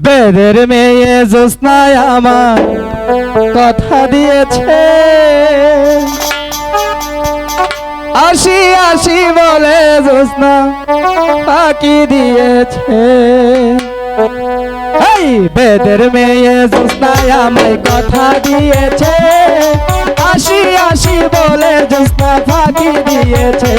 বেদের মেয়ে জ্যোৎস্নায় আমার কথা দিয়েছে, আসি আসি বলে জ্যোৎস্না ফাঁকি দিয়েছে। এই বেদের মেয়ে জ্যোৎস্নায় আমায় কথা দিয়েছে, আসি আসি বলে জ্যোৎস্না ফাঁকি দিয়েছে।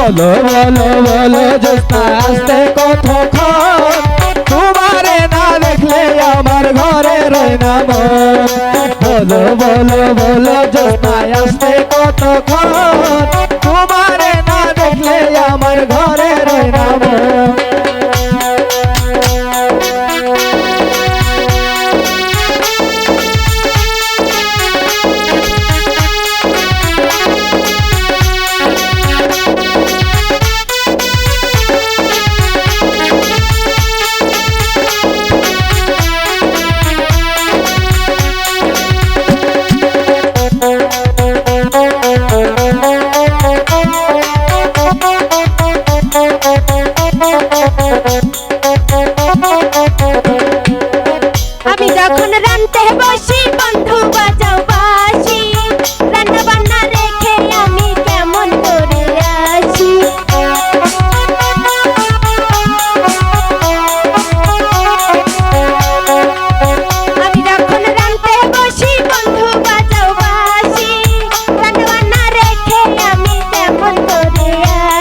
বলো বলো বলো জ্যোৎস্না আসতে কতক্ষণ, তোমারে না দেখলে আমার ঘরে রয় না মন। বলো বলো বলো জ্যোৎস্না আসতে কতক্ষণ, তোমারে না দেখলে আমার ঘরে রয় না মন। আমি যখন রান্তে বসি বন্ধু বাজাও বাঁশি, রান্না বান্না রেখে আমি কেমন করে আসি। আমি যখন রান্তে বসি বন্ধু বাজাও বাঁশি, রান্না বান্না রেখে আমি কেমন করে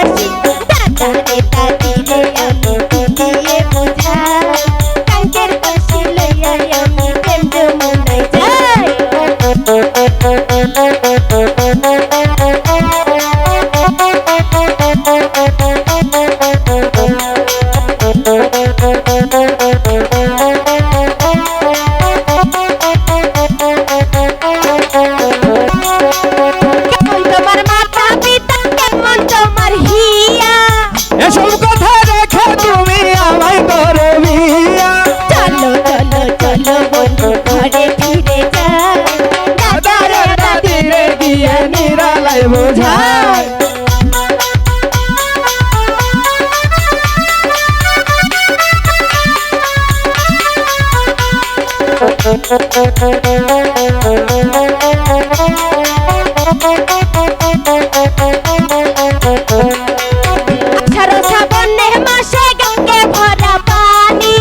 আসি। দাদা রে দাদি রে আমি কি দিয়ে বোঝাই, কাঙ্কের পাশে লইয়া আমি প্রেম যমুনায় যাই। কেমন তোমার মাতা পিতা, কেমন তোমার হিয়া, এসব কথা রেখে তুমি আমায় করো বিয়া। চলো চলো চলো বন্ধু ঘরে ফিরে যাই, দাদা রে দাদি রে গিয়ে নিরালায় বোঝায়। আষাঢ় শ্রাবণের মাসে গঙ্গে ভরা পানি,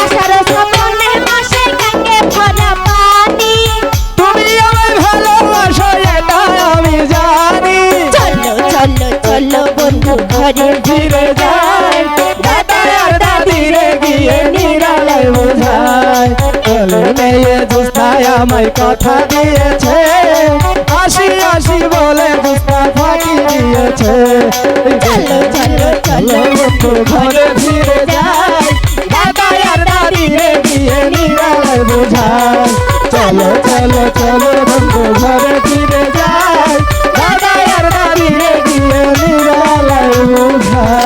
আষাঢ় শ্রাবণের মাসে গঙ্গে ভরা পানি। তুমি আমায় ভালোবাসো এটা আমি জানি, চলো চলো চলো বন্ধু ঘরে ফিরে যাই। দাদা আর দাদি রে গিয়ে নিরালায় বোঝায়। বলে মেয়ে জ্যোৎস্নায় আমায় কথা দিয়েছে, আসি আসি বলে জ্যোৎস্না ফাঁকি দিয়েছে। চলো চলো চলো বন্ধু ঘরে ফিরে যাই, দাদা আর দাদি রে গিয়ে নিরালায় বোঝায়। চলো চলো চলো বন্ধু ঘরে ফিরে যাই, দাদা আর দাদি রে গিয়ে নিরালায় বোঝায়।